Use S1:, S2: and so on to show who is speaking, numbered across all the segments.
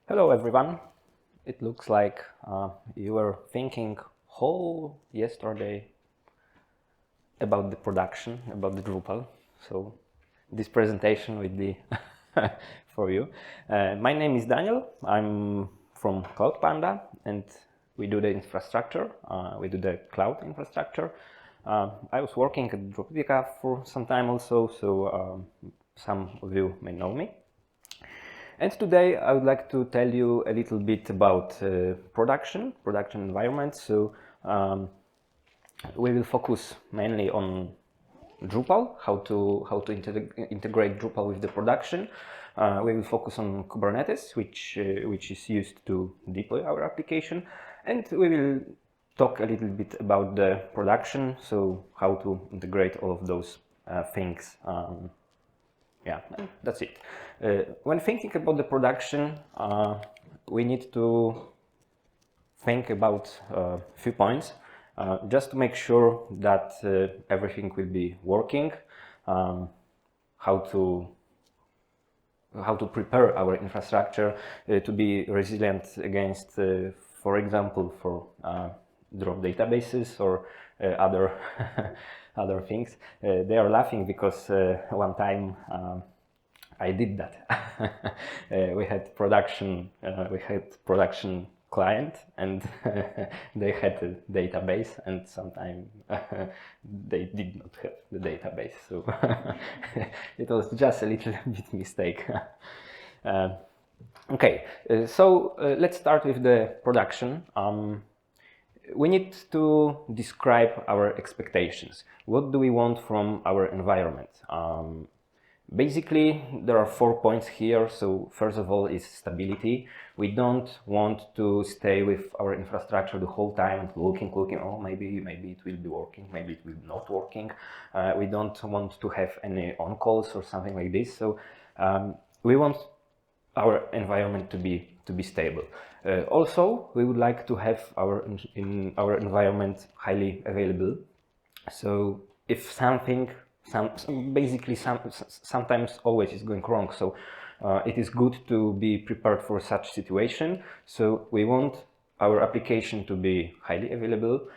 S1: Hello everyone. It looks like you were thinking whole yesterday about the production, about the Drupal. So this presentation will be for you. My name is Daniel. I'm from Cloud Panda and we do the infrastructure. We do the cloud infrastructure. I was working at Drupal for some time also, so some of you may know me. And today I would like to tell you a little bit about production environment. So we will focus mainly on Drupal, how to integrate Drupal with the production. We will focus on Kubernetes, which is used to deploy our application, and we will talk a little bit about the production, so how to integrate all of those things. Yeah, that's it. When thinking about the production, we need to think about a few points just to make sure that everything will be working, how to prepare our infrastructure to be resilient against, for example, for drop databases or other other things. They are laughing because one time I did that. We had production client and they had a database, and sometimes they did not have the database, so it was just a little bit mistake. Okay, so let's start with the production. We need to describe our expectations. What do we want from our environment? Basically, there are 4 points here. So first of all is stability. We don't want to stay with our infrastructure the whole time and looking, oh, maybe it will be working, maybe it will not working. We don't want to have any on-calls or something like this. So we want our environment to be stable. Also, we would like to have our environment highly available. So if something, sometimes always is going wrong. So it is good to be prepared for such situation. So we want our application to be highly available.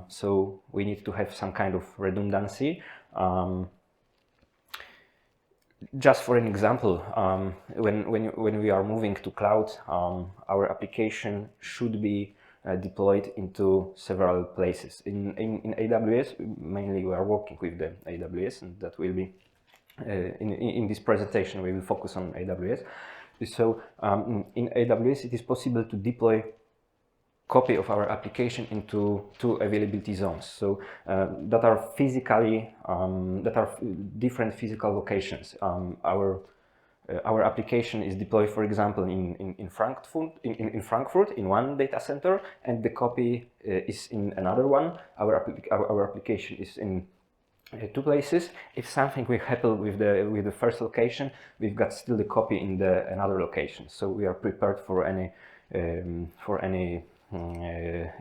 S1: So we need to have some kind of redundancy. Just for an example, when we are moving to cloud, our application should be deployed into several places. In AWS, mainly we are working with the AWS, and that will be in this presentation we will focus on AWS. So in AWS it is possible to deploy copy of our application into 2 availability zones, so that are physically different physical locations. Our application is deployed, for example, in Frankfurt in one data center, and the copy is in another one. Our application is in 2 places. If something will happen with the first location, we've got still the copy in another location. So we are prepared for any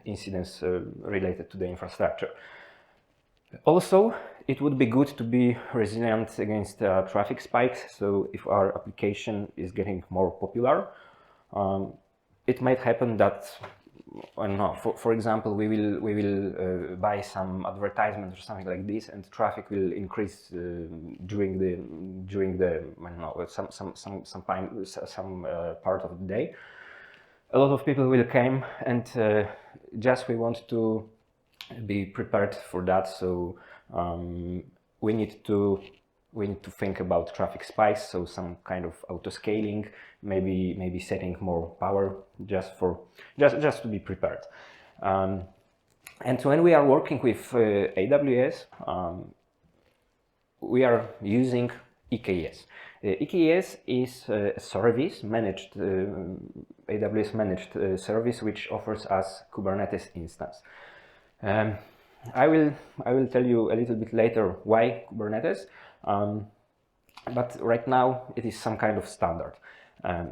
S1: incidents related to the infrastructure. Also, it would be good to be resilient against traffic spikes. So if our application is getting more popular, it might happen that, I don't know, for example, we will buy some advertisement or something like this, and traffic will increase during the I don't know, some part of the day. A lot of people will come, and just we want to be prepared for that. So we need to think about traffic spikes. So some kind of autoscaling, maybe setting more power just to be prepared. And when we are working with AWS, we are using EKS. EKS is a service managed, AWS managed service, which offers us Kubernetes instance. I will tell you a little bit later why Kubernetes, but right now it is some kind of standard.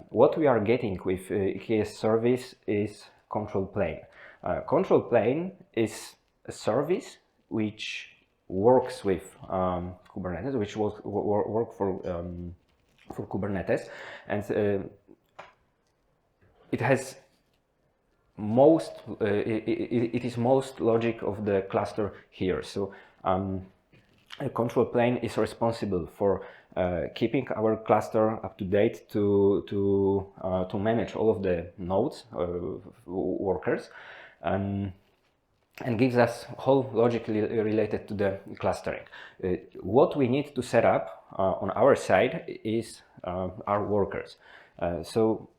S1: What we are getting with EKS service is control plane. Control plane is a service which works with Kubernetes, which work for Kubernetes, and it has most it is most logic of the cluster here. So a control plane is responsible for keeping our cluster up to date to manage all of the nodes workers, and gives us whole logic related to the clustering. What we need to set up on our side is our workers. So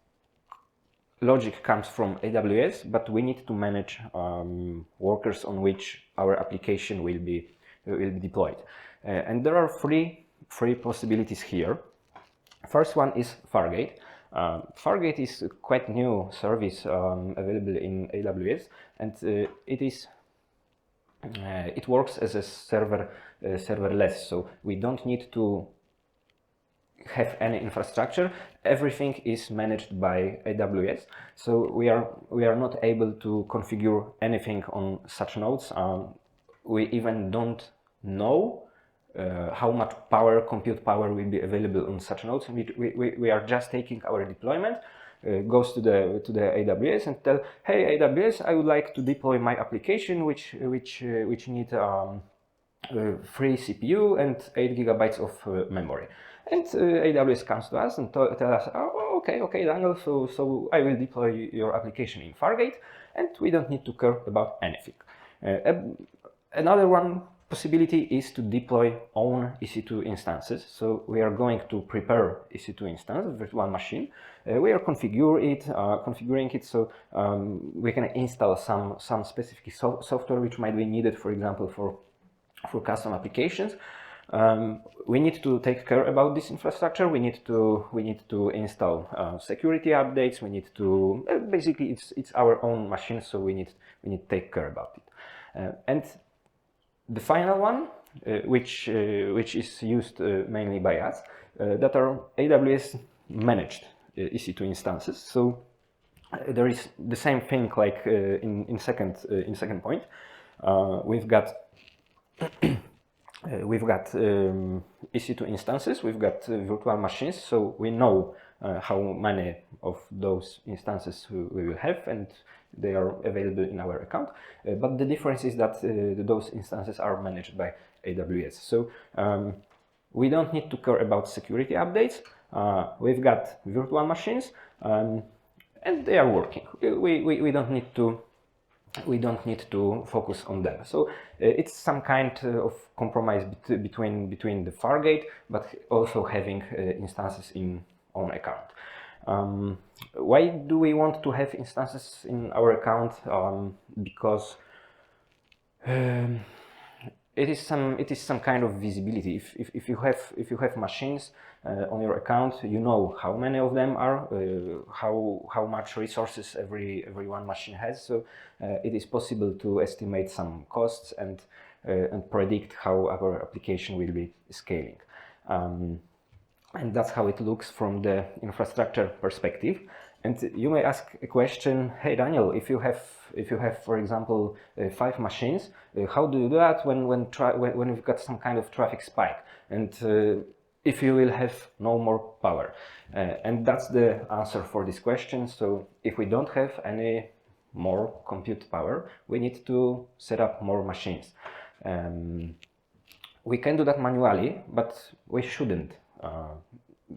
S1: logic comes from AWS, but we need to manage workers on which our application will be deployed. And there are three possibilities here. First one is Fargate. Fargate is a quite new service available in AWS, and it works as a serverless. So we don't need to have any infrastructure. Everything is managed by AWS. So we are not able to configure anything on such nodes. We even don't know how much compute power will be available on such nodes. We are just taking our deployment, goes to the AWS and tell, hey AWS, I would like to deploy my application which need 3 CPU and 8 gigabytes of memory. And AWS comes to us and tell us, oh, okay, Daniel, so I will deploy your application in Fargate, and we don't need to care about anything. Another one possibility is to deploy own EC2 instances. So we are going to prepare EC2 instance, virtual machine. We are configuring it so we can install some specific software which might be needed, for example, for custom applications. We need to take care about this infrastructure. We need to install security updates. We need to basically it's our own machine, so we need to take care about it. And the final one, which is used mainly by us, that are AWS managed EC2 instances. So there is the same thing like in second point. We've got EC2 instances, we've got virtual machines, so we know how many of those instances we will have, and they are available in our account. But the difference is that those instances are managed by AWS. So we don't need to care about security updates. We've got virtual machines, and they are working. We don't need to focus on them. So it's some kind of compromise between the Fargate, but also having instances in own account. Why do we want to have instances in our account? Because it is some kind of visibility. If you have machines on your account, you know how many of them are, how much resources every one machine has. So it is possible to estimate some costs and predict how our application will be scaling. And that's how it looks from the infrastructure perspective. And you may ask a question, hey Daniel, if you have, for example, 5 machines, how do you do that when you've got some kind of traffic spike, and if you will have no more power? And that's the answer for this question. So if we don't have any more compute power, we need to set up more machines. We can do that manually, but we shouldn't,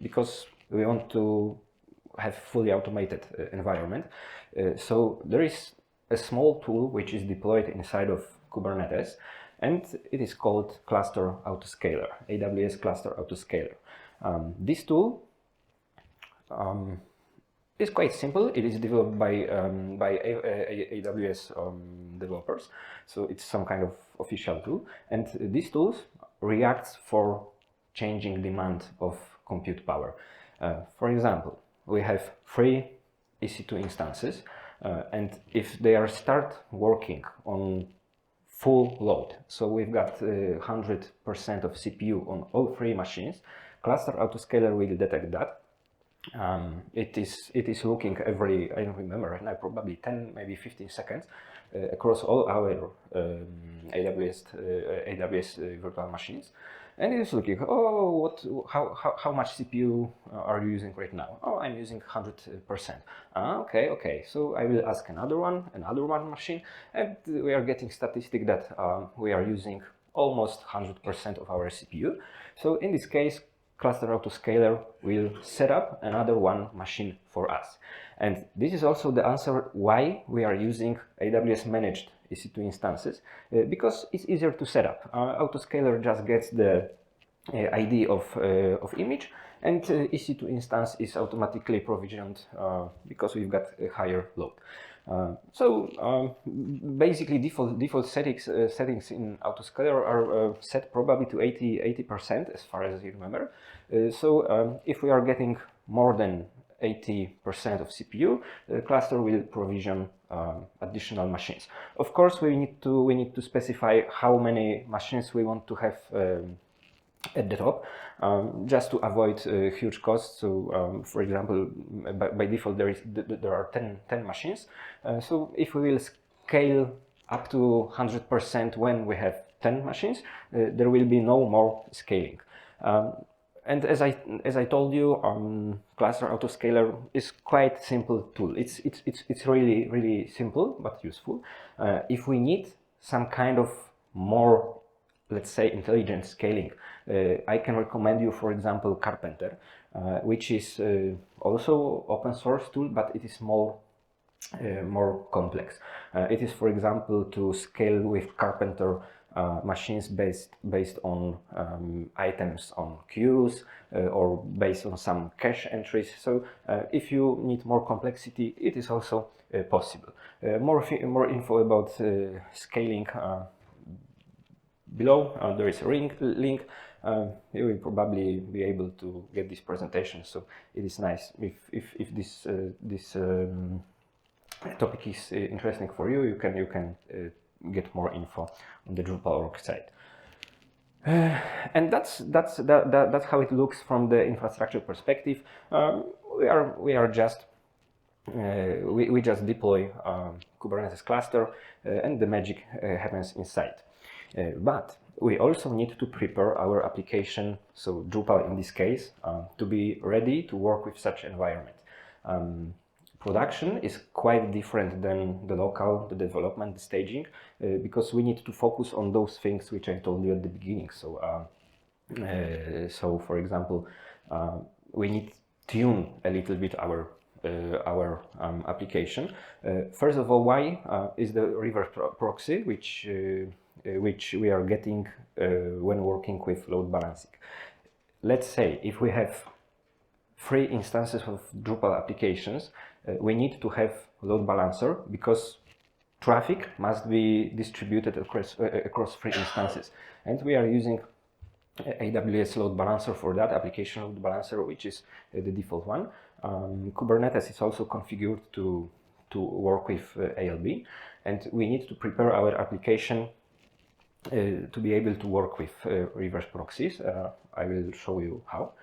S1: because we want to have fully automated environment. So there is a small tool which is deployed inside of Kubernetes, and it is called Cluster Autoscaler, AWS Cluster Autoscaler. This tool is quite simple. It is developed by AWS developers, so it's some kind of official tool. And these tools reacts for changing demand of compute power. For example, we have 3 EC2 instances, and if they start working on full load, so we've got 100% of CPU on all 3 machines, Cluster Autoscaler will detect that. It is looking every, I don't remember right now, probably 10, maybe 15 seconds across all our AWS virtual machines. and it is looking, oh, how much CPU are you using right now? Oh, I'm using 100%. Okay. So I will ask another one machine, and we are getting statistic that we are using almost 100% of our CPU. So in this case, Cluster Autoscaler will set up another one machine for us. And this is also the answer why we are using AWS managed EC2 instances, because it's easier to set up. Autoscaler just gets the ID of image, and EC2 instance is automatically provisioned because we've got a higher load. Basically default settings in Autoscaler are set probably to 80% as far as you remember. If we are getting more than 80% of CPU, the cluster will provision additional machines. Of course, we need to specify how many machines we want to have at the top, just to avoid huge costs. So, for example, by default there are 10 machines. So if we will scale up to 100% when we have 10 machines, there will be no more scaling. And as I told you, Cluster Autoscaler is quite simple tool. It's really simple but useful. If we need some kind of more, let's say, intelligent scaling, I can recommend you, for example, Carpenter, which is also open source tool, but it is more complex. It is, for example, to scale with Carpenter machines based on items on queues or based on some cache entries. So if you need more complexity, it is also possible. More info about scaling below. There is a link. You will probably be able to get this presentation. So it is nice if this topic is interesting for you. You can get more info on the Drupal.org site. And that's how it looks from the infrastructure perspective. We just deploy Kubernetes cluster, and the magic happens inside. But we also need to prepare our application, so Drupal in this case, to be ready to work with such environment. Production is quite different than the local, the development, the staging, because we need to focus on those things which I told you at the beginning. So for example, we need to tune a little bit our application. First of all, why is the reverse proxy, which we are getting when working with load balancing. Let's say if we have 3 instances of Drupal applications, we need to have load balancer because traffic must be distributed across 3 instances, and we are using AWS load balancer for that, application load balancer, which is the default one. Kubernetes is also configured to work with ALB, and we need to prepare our application to be able to work with reverse proxies. I will show you how.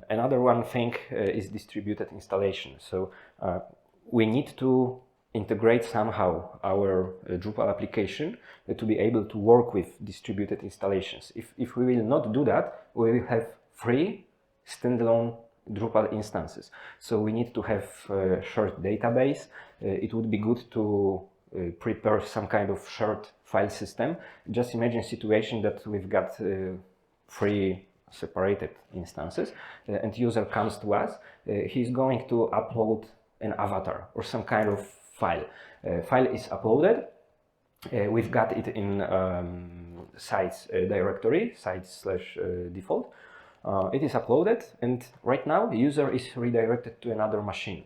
S1: Another one thing is distributed installation. So we need to integrate somehow our Drupal application to be able to work with distributed installations. If we will not do that, we will have 3 standalone Drupal instances. So we need to have a shared database. It would be good to prepare some kind of shared file system. Just imagine a situation that we've got 3 separated instances, and user comes to us. He's going to upload an avatar or some kind of file. File is uploaded. We've got it in sites directory, sites/default. It is uploaded, and right now the user is redirected to another machine.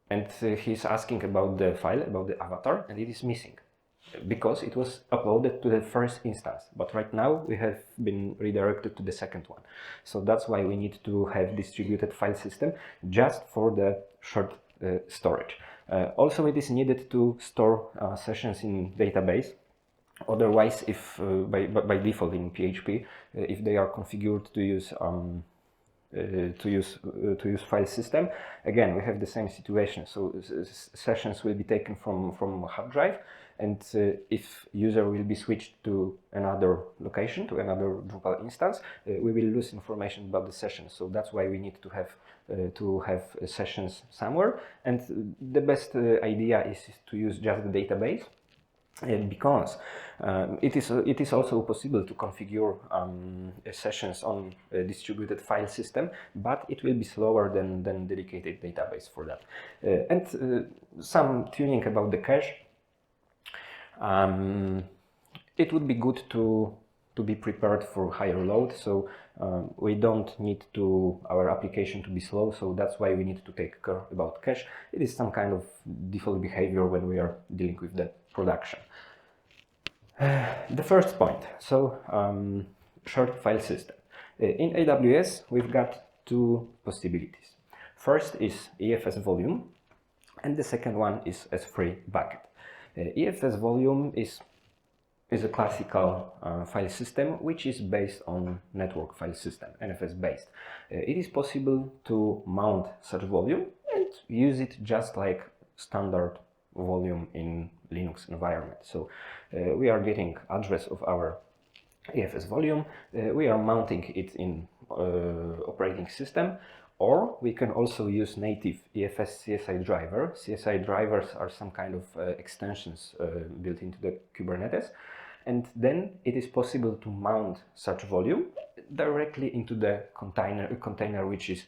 S1: And he's asking about the file, about the avatar, and it is missing because it was uploaded to the first instance. But right now we have been redirected to the second one. So that's why we need to have distributed file system just for the shared storage. Also, it is needed to store sessions in database. Otherwise, if by default in PHP, if they are configured to use to use file system. Again, we have the same situation. So sessions will be taken from hard drive, and if user will be switched to another location, to another Drupal instance, we will lose information about the session. So that's why we need to have sessions somewhere. And the best idea is to use just the database. Because it is also possible to configure sessions on a distributed file system, but it will be slower than dedicated database for that. And some tuning about the cache. It would be good to be prepared for higher load, so we don't need our application to be slow, so that's why we need to take care about cache. It is some kind of default behavior when we are dealing with the production. The first point, so shared file system. In AWS, we've got two possibilities. First is EFS volume, and the second one is S3 bucket. EFS volume is a classical file system which is based on network file system, NFS based. It is possible to mount such volume and use it just like standard volume in Linux environment. So we are getting address of our EFS volume, we are mounting it in operating system, or we can also use native EFS CSI driver. CSI drivers are some kind of extensions built into the Kubernetes, and then it is possible to mount such volume directly into the container which is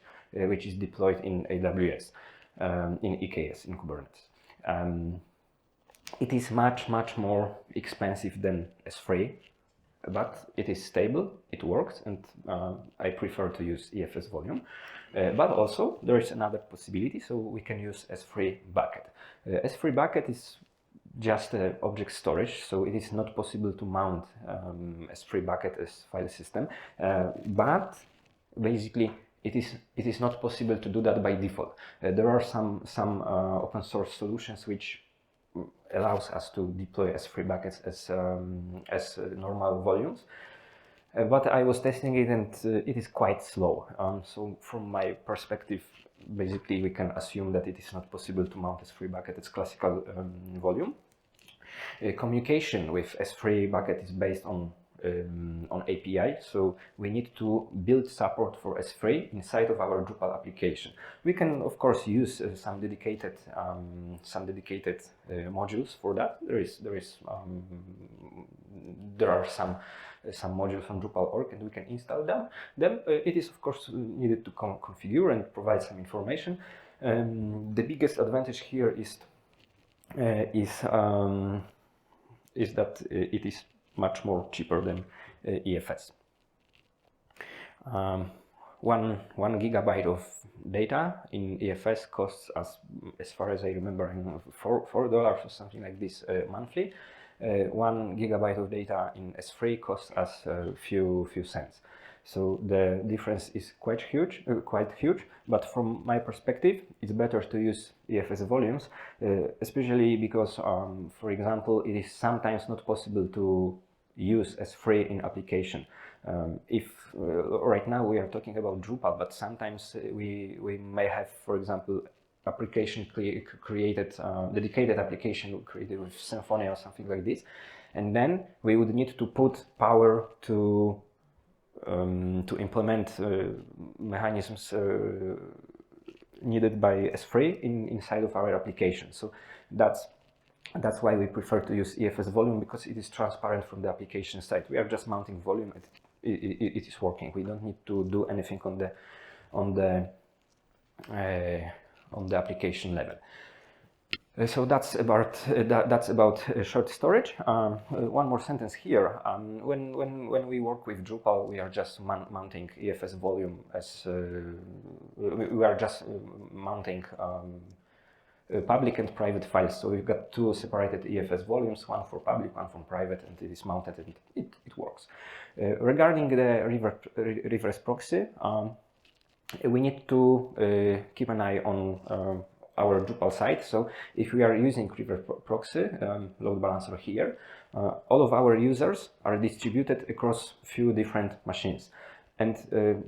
S1: deployed in AWS, in EKS, in Kubernetes. It is much more expensive than S3, but it is stable, it works, and I prefer to use EFS volume. But also there is another possibility, so we can use S3 bucket. S3 bucket is just object storage, so it is not possible to mount S3 bucket as file system, but basically it is not possible to do that by default. There are some open source solutions which allows us to deploy S3 buckets as normal volumes. But I was testing it, and it is quite slow. So from my perspective, basically we can assume that it is not possible to mount S3 bucket as classical volume. Communication with S3 bucket is based on API, so we need to build support for S3 inside of our Drupal application. We can of course use some dedicated modules for that. There are some modules on Drupal.org, and we can install them. Then it is of course needed to configure and provide some information. The biggest advantage here is that it is much more cheaper than EFS. 1 gigabyte of data in EFS costs us, as far as I remember, $4 or something like this monthly. 1 gigabyte of data in S3 costs us a few cents. So the difference is quite huge. But from my perspective, it's better to use EFS volumes, especially because, for example, it is sometimes not possible to use S3 in application. Right now we are talking about Drupal, but sometimes we may have, for example, application created, dedicated application created with Symfony or something like this, and then we would need to put power to implement mechanisms needed by S3 inside of our application. So that's why we prefer to use EFS volume, because it is transparent from the application side. We are just mounting volume, it is working. We don't need to do anything on the application level. So that's about short storage. One more sentence here. When we work with Drupal, we are just mounting EFS volume as we are just mounting public and private files. So we've got two separated EFS volumes, one for public, one for private, and it is mounted, and it works. Regarding the reverse proxy, we need to keep an eye on our Drupal site. So if we are using reverse proxy, load balancer here, all of our users are distributed across few different machines. And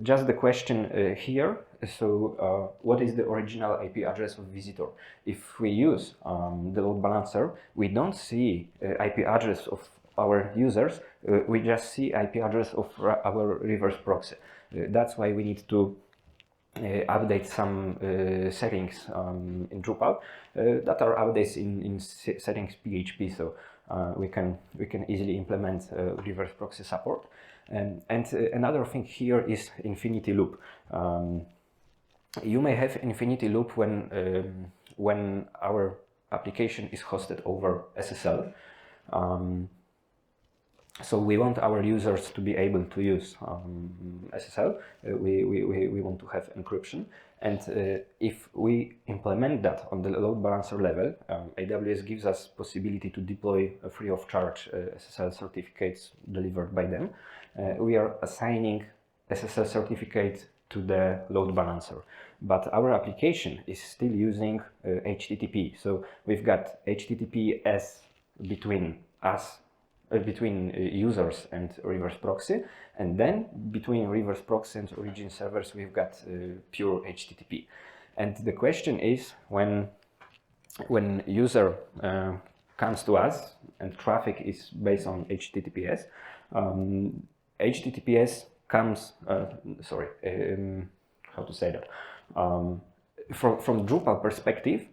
S1: just the question here, so what is the original IP address of visitor? If we use the load balancer, we don't see IP address of our users, we just see IP address of our reverse proxy. That's why we need to update some settings in Drupal that are updates in settings PHP, so we can easily implement reverse proxy support. And another thing here is infinity loop. You may have infinity loop when our application is hosted over SSL. So we want our users to be able to use SSL. We want to have encryption, and if we implement that on the load balancer level, AWS gives us possibility to deploy free of charge SSL certificates delivered by them. We are assigning SSL certificate to the load balancer, but our application is still using HTTP. So we've got HTTPS between us, between users and reverse proxy, and then between reverse proxy and origin servers we've got pure HTTP. And the question is, when user comes to us and traffic is based on HTTPS, HTTPS comes, how to say that? From Drupal perspective,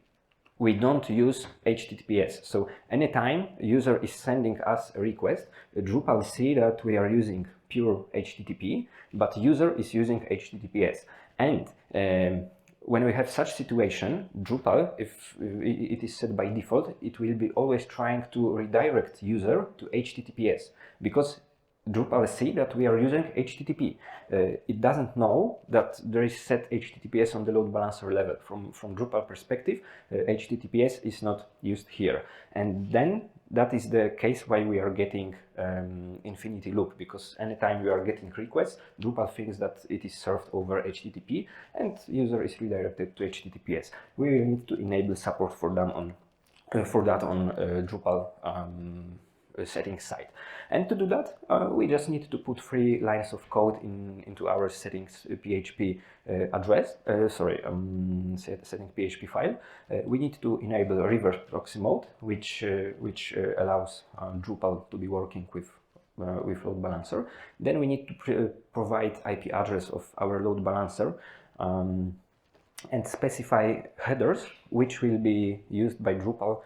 S1: we don't use HTTPS. So anytime user is sending us a request, Drupal see that we are using pure HTTP, but user is using HTTPS. And when we have such situation, Drupal, if it is set by default, it will be always trying to redirect user to HTTPS, because Drupal see that we are using HTTP. It doesn't know that there is set HTTPS on the load balancer level. From Drupal perspective, HTTPS is not used here. And then that is the case why we are getting infinity loop, because anytime we are getting requests, Drupal thinks that it is served over HTTP and user is redirected to HTTPS. We will need to enable support for that on Drupal settings side. And to do that, we just need to put 3 lines of code into our settings PHP address, settings PHP file. We need to enable reverse proxy mode, which allows Drupal to be working with load balancer. Then we need to provide IP address of our load balancer and specify headers, which will be used by Drupal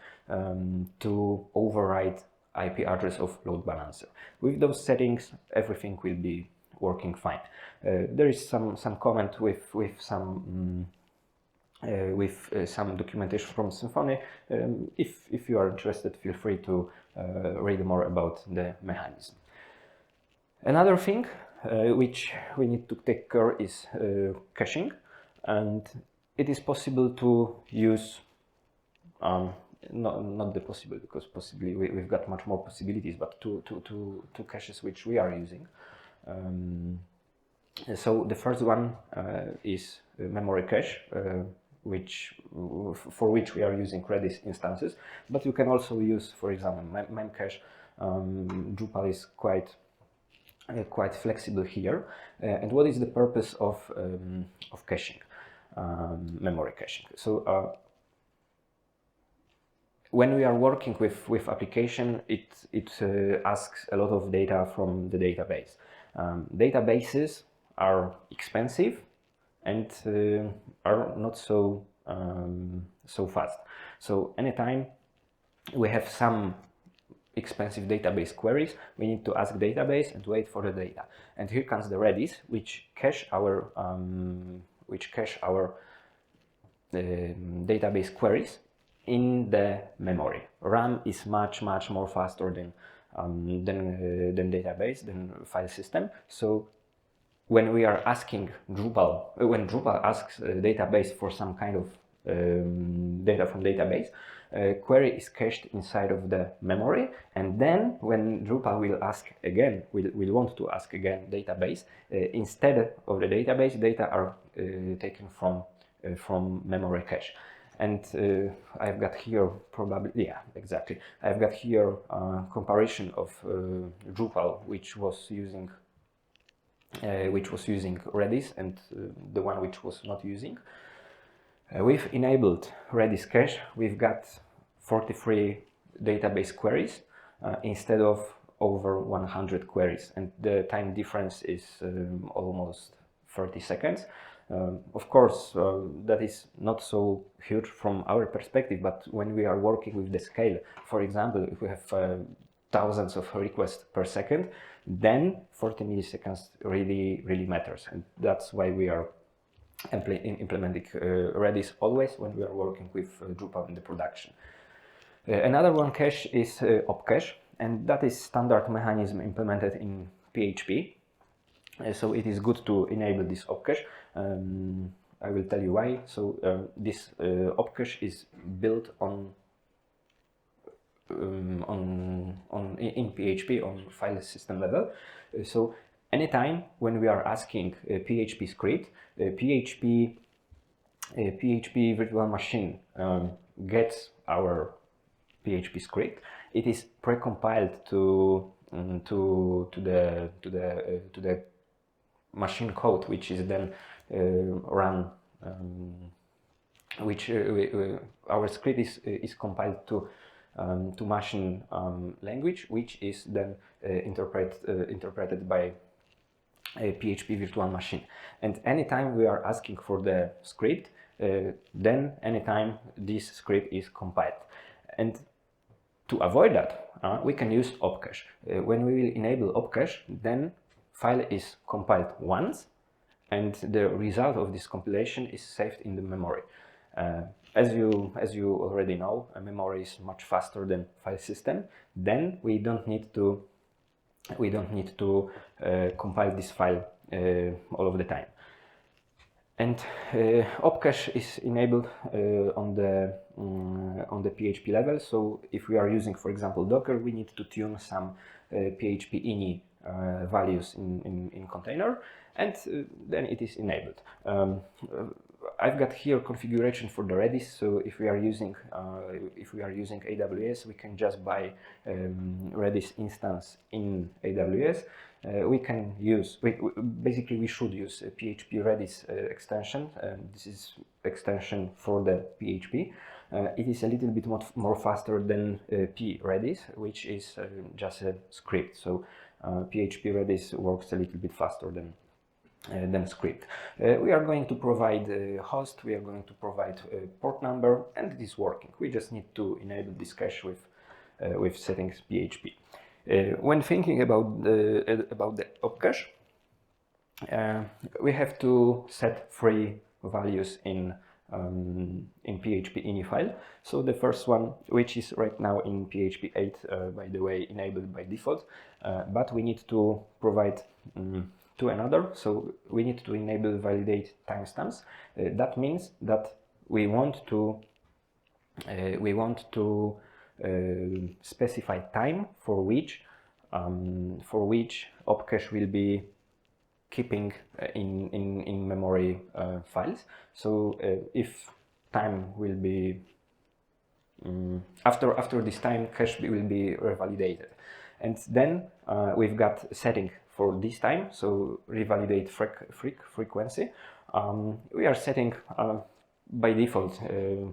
S1: to override IP address of load balancer. With those settings, everything will be working fine. There is some comment with some documentation from Symfony. If you are interested, feel free to read more about the mechanism. Another thing which we need to take care is caching, and it is possible to use not the possible, because possibly we've got much more possibilities, but two caches which we are using. So the first one is memory cache, for which we are using Redis instances, but you can also use, for example, memcache. Drupal is quite flexible here. And what is the purpose of caching, memory caching? So when we are working with application, it asks a lot of data from the database. Databases are expensive and are not so fast. So anytime we have some expensive database queries, we need to ask database and wait for the data. And here comes the Redis, which cache our database queries in the memory. RAM is much more faster than database, than file system. So when we are asking Drupal, when Drupal asks a database for some kind of data from database, query is cached inside of the memory, and then when Drupal will ask again, will want to ask again database, instead of the database, data are taken from memory cache. And I've got here I've got here comparison of Drupal, which was using which was using Redis, and the one which was not using. We've enabled Redis cache. We've got 43 database queries instead of over 100 queries, and the time difference is almost 30 seconds. Of course, that is not so huge from our perspective, but when we are working with the scale, for example, if we have thousands of requests per second, then 40 milliseconds really matters, and that's why we are implementing Redis always when we are working with Drupal in the production. Another one cache is opcache, and that is standard mechanism implemented in PHP. So it is good to enable this opcache. I will tell you why. So this opcache is built in PHP on file system level. So anytime when we are asking a PHP script, PHP virtual machine gets our PHP script, it is precompiled to the machine code, which is then run, our script is compiled to machine language, which is then interpreted by a PHP virtual machine. And anytime we are asking for the script, then anytime this script is compiled. And to avoid that, we can use opcache. When we will enable opcache, then file is compiled once, and the result of this compilation is saved in the memory. As you already know, a memory is much faster than file system. Then we don't need to compile this file all of the time. And opcache is enabled on the PHP level. So if we are using, for example, Docker, we need to tune some PHP ini values in container, and then it is enabled. I've got here configuration for the Redis. So if we are using AWS, we can just buy Redis instance in AWS. We can use, basically we should use a PHP Redis extension. This is extension for the PHP. It is a little bit more faster than pRedis, which is just a script. So PHP Redis works a little bit faster than script. We are going to provide a host, we are going to provide a port number, and it is working. We just need to enable this cache with settings PHP. When thinking about the opcache, we have to set 3 values in PHP ini file. So the first one, which is right now in PHP 8, by the way, enabled by default, but we need to provide to another. So we need to enable validate timestamps. That means that we want to specify time for which opcache will be keeping in memory files. So if time will be after this time, cache will be revalidated, and then we've got setting for this time. So revalidate frequency. We are setting by default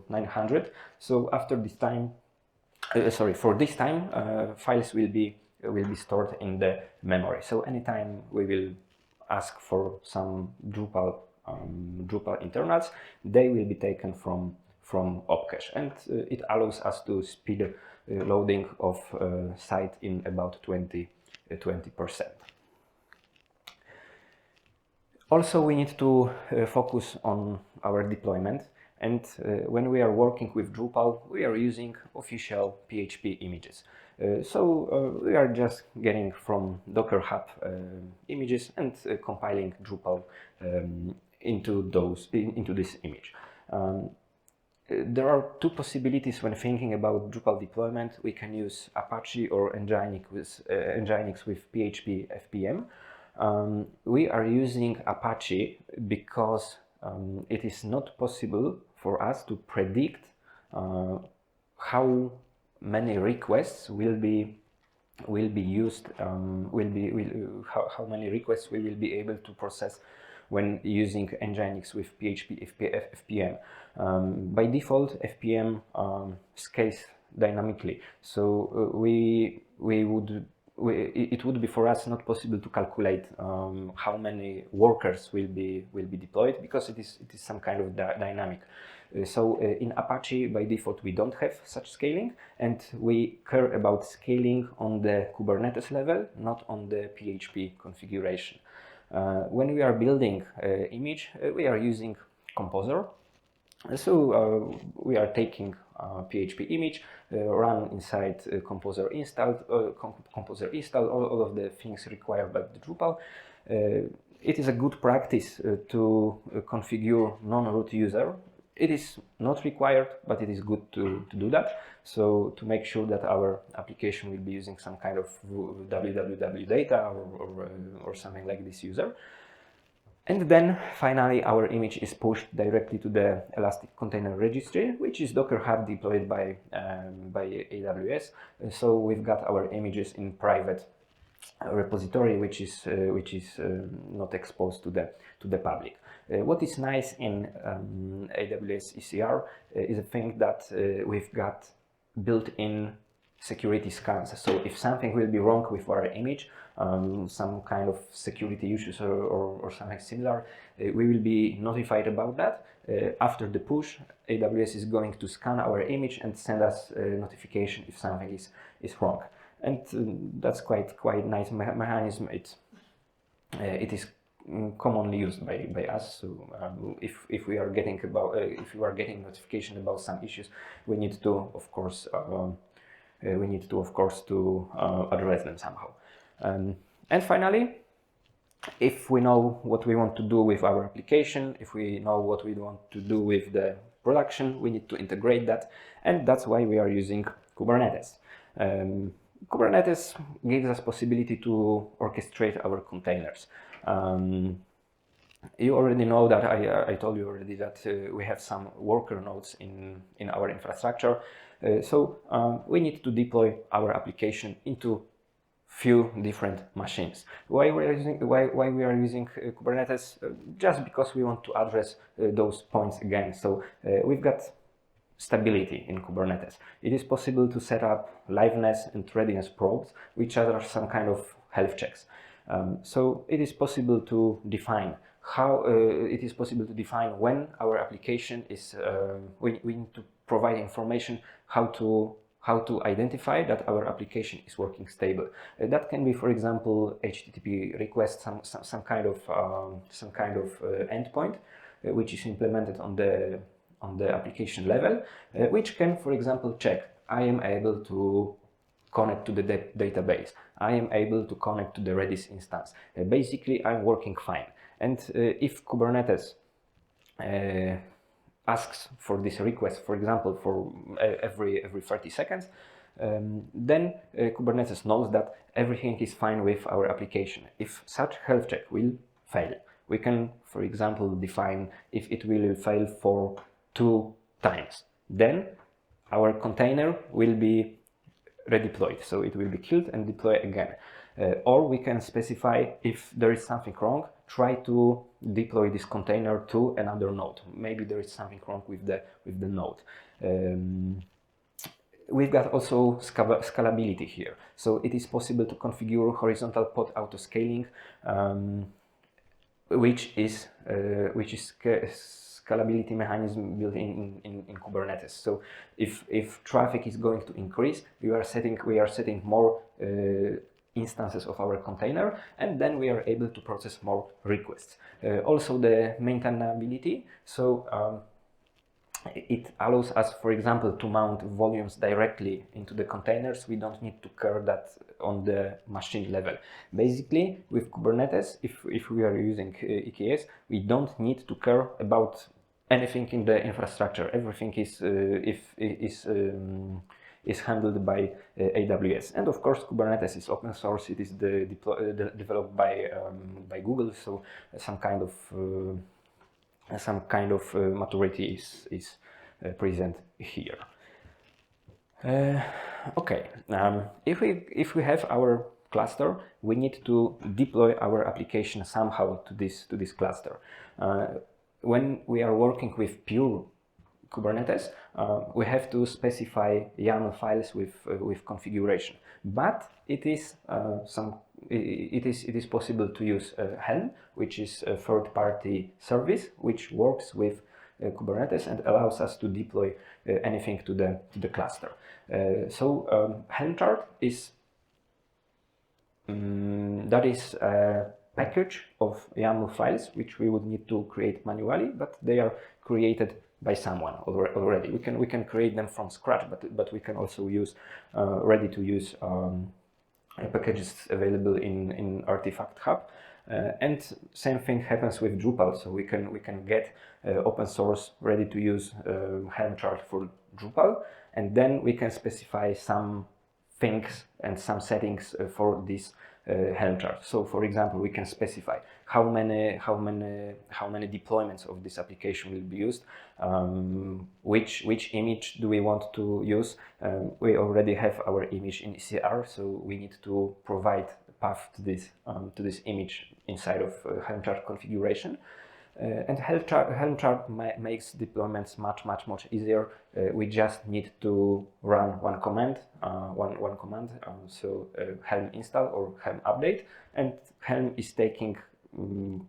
S1: 900. So after this time, for this time, files will be stored in the memory. So anytime we will ask for some Drupal internals, they will be taken from opcache, and it allows us to speed loading of site in about 20%. Also, we need to focus on our deployment, and when we are working with Drupal, we are using official PHP images. So we are just getting from Docker Hub images and compiling Drupal into this image. There are 2 possibilities when thinking about Drupal deployment. We can use Apache or Nginx with PHP FPM. We are using Apache because it is not possible for us to predict how many requests will be will be used, how many requests we will be able to process when using Nginx with PHP FPM. By default, FPM scales dynamically, so it would be for us not possible to calculate how many workers will be deployed, because it is some kind of dynamic. So in Apache, by default, we don't have such scaling, and we care about scaling on the Kubernetes level, not on the PHP configuration. When we are building image, we are using Composer. So we are taking PHP image, run inside Composer install, all of the things required by the Drupal. It is a good practice to configure non-root user. It is not required, but it is good to do that. So to make sure that our application will be using some kind of www data or something like this user. And then finally our image is pushed directly to the Elastic Container Registry, which is Docker Hub deployed by AWS. So we've got our images in private repository, which is not exposed to the public. What is nice in AWS ECR is a thing that we've got built-in security scans. So if something will be wrong with our image, some kind of security issues or something similar, we will be notified about that. After the push, AWS is going to scan our image and send us a notification if something is wrong. And that's quite nice mechanism. It is commonly used by us. So if we are getting notification about some issues, we need to of course to address them somehow. And finally, if we know what we want to do with our application, if we know what we want to do with the production, we need to integrate that, and that's why we are using Kubernetes. Kubernetes gives us possibility to orchestrate our containers. You already know that I told you already that we have some worker nodes in our infrastructure. So we need to deploy our application into few different machines. Why we are using Kubernetes? Just because we want to address those points again. So we've got stability in Kubernetes. It is possible to set up liveness and readiness probes, which are some kind of health checks. So it is possible to define when our application is. We need to provide information how to identify that our application is working stable. That can be, for example, HTTP request, some kind of endpoint which is implemented on the application level, which can, for example, check I am able to connect to the database, I am able to connect to the Redis instance. Basically, I'm working fine. And if Kubernetes asks for this request, for example, for every 30 seconds, then Kubernetes knows that everything is fine with our application. If such health check will fail, we can, for example, define if it will fail for 2 times. Then our container will be redeployed, so it will be killed and deployed again. Or we can specify if there is something wrong, try to deploy this container to another node. Maybe there is something wrong with the node. We've got also scalability here. So it is possible to configure horizontal pod autoscaling, which is scalability mechanism built in Kubernetes. So if traffic is going to increase, we are setting more instances of our container, and then we are able to process more requests. Also the maintainability, so it allows us, for example, to mount volumes directly into the containers. We don't need to care that on the machine level. Basically, with Kubernetes, if we are using EKS, we don't need to care about anything in the infrastructure. Everything is handled by AWS, and of course Kubernetes is open source. It is developed by Google, so some kind of maturity is present here. Okay, if we have our cluster, we need to deploy our application somehow to this cluster. When we are working with pure Kubernetes, we have to specify YAML files with configuration. But it is it is possible to use Helm, which is a third-party service which works with Kubernetes and allows us to deploy anything to the cluster. Helm chart is that is a package of YAML files which we would need to create manually, but they are created by someone already. We can create them from scratch, but we can also use ready-to-use packages available in Artifact Hub. And same thing happens with Drupal. So we can get open source ready-to-use Helm chart for Drupal, and then we can specify some things and some settings for this Helm chart. So, for example, we can specify how many deployments of this application will be used, which image do we want to use. We already have our image in ECR, so we need to provide a path to this image inside of Helm chart configuration. And Helm chart makes deployments much easier. We just need to run one command, Helm install or Helm update, and Helm is taking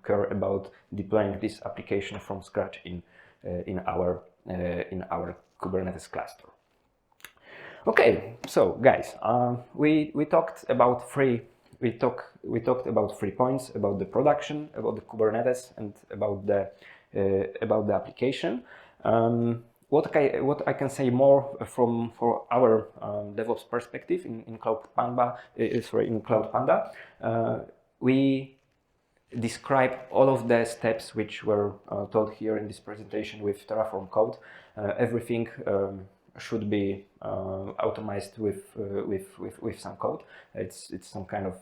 S1: care about deploying this application from scratch in our Kubernetes cluster. Okay, so guys, we talked about we talked about 3 points: about the production, about the Kubernetes, and about the application. What I can say more for our DevOps perspective in Cloud Panda, we describe all of the steps which were told here in this presentation with Terraform code. Everything should be automized with some code. It's some kind of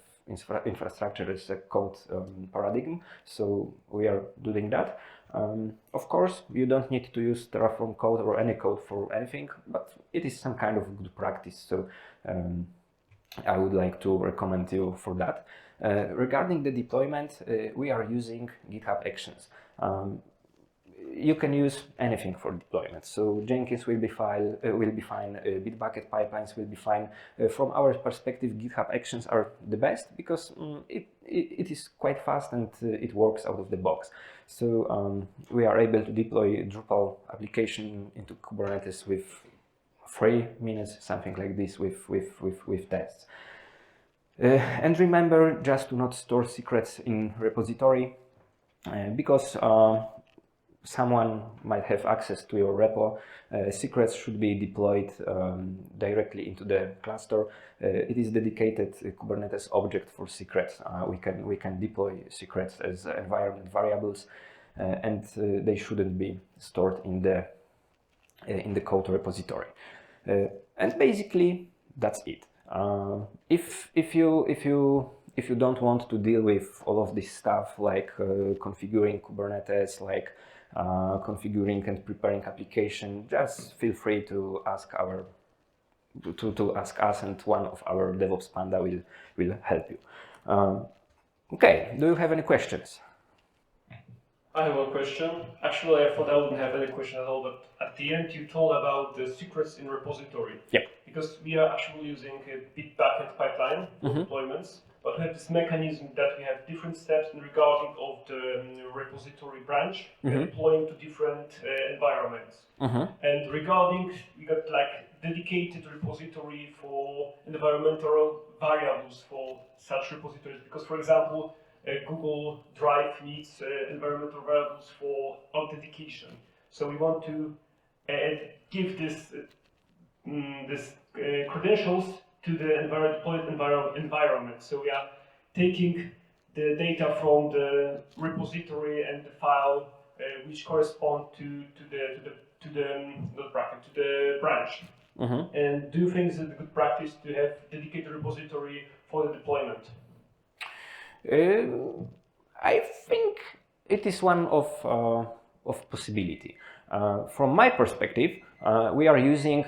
S1: infrastructure as a code paradigm, so we are doing that. Of course, you don't need to use Terraform code or any code for anything, but it is some kind of good practice, so I would like to recommend you for that. Regarding the deployment, we are using GitHub Actions. You can use anything for deployment. So Jenkins will be fine. Bitbucket pipelines will be fine. From our perspective, GitHub Actions are the best because it is quite fast and it works out of the box. So we are able to deploy Drupal application into Kubernetes with 3 minutes, something like this, with tests. And remember just to not store secrets in repository because someone might have access to your repo. Secrets should be deployed directly into the cluster. It is dedicated Kubernetes object for secrets. We can deploy secrets as environment variables, and they shouldn't be stored in the code repository. And basically that's it. If you don't want to deal with all of this stuff like configuring Kubernetes, like configuring and preparing application, just feel free to ask ask us, and one of our DevOps Panda will help you. Okay, do you have any questions?
S2: I have one question. Actually, I thought I wouldn't have any question at all, but at the end you told about the secrets in repository.
S1: Yep.
S2: Because we are actually using a Bitbucket pipeline for deployments, but we have this mechanism that we have different steps in regarding of the repository branch deploying to different environments. And regarding, we got like dedicated repository for environmental variables for such repositories. Because, for example, Google Drive needs environmental variables for authentication. So we want to give this credentials to the deployed environment. So we are taking the data from the repository and the file which correspond to the branch. And do you think it's a good practice to have dedicated repository for the deployment?
S1: I think it is one of possibility. From my perspective, we are using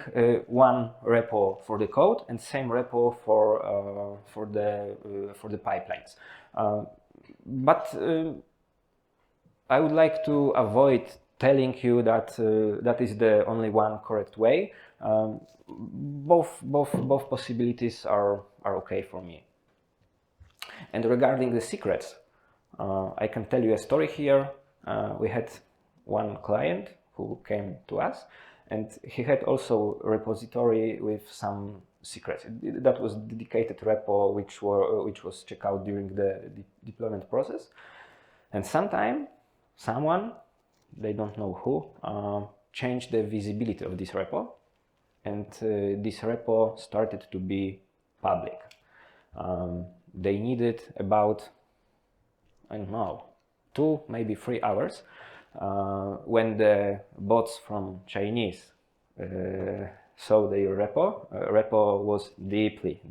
S1: one repo for the code and same repo for the pipelines. But I would like to avoid telling you that that is the only one correct way. Both possibilities are okay for me. And regarding the secrets, I can tell you a story here. We had one client who came to us, and he had also a repository with some secrets. That was dedicated repo which was checked out during the deployment process. And someone, they don't know who, changed the visibility of this repo, and this repo started to be public. They needed about, I don't know, 2, maybe 3 hours when the bots from Chinese saw their repo. Repo was deeply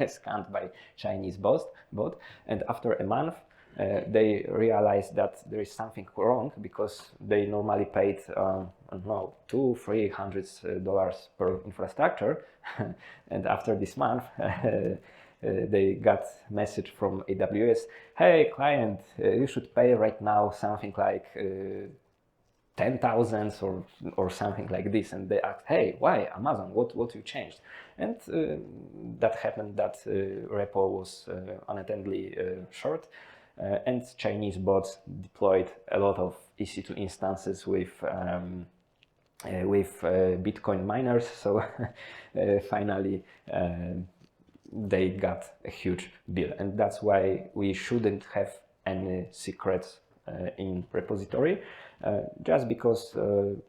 S1: scanned by Chinese bot, and after a month they realized that there is something wrong, because they normally paid I don't know, $200-300 per infrastructure, and after this month they got message from AWS, hey client, you should pay right now something like 10,000 or something like this. And they asked, hey, why Amazon, what you changed? And that happened that repo was unattendedly short, and Chinese bots deployed a lot of EC2 instances with Bitcoin miners. So finally they got a huge bill, and that's why we shouldn't have any secrets in repository, just because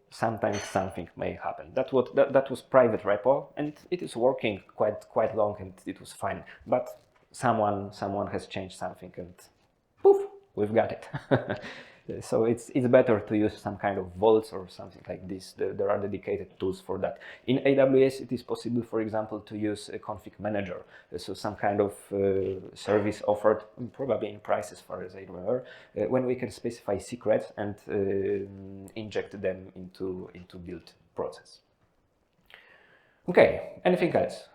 S1: sometimes something may happen. That was private repo, and it is working quite long, and it was fine. But someone has changed something, and poof, we've got it. So it's better to use some kind of vaults or something like this. There are dedicated tools for that. In AWS, it is possible, for example, to use a config manager. So some kind of service offered, probably in price as far as I remember, when we can specify secrets and inject them into build process. Okay, anything else?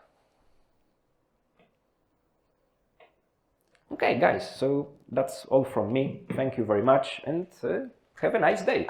S1: Okay, guys, so that's all from me. Thank you very much, and have a nice day.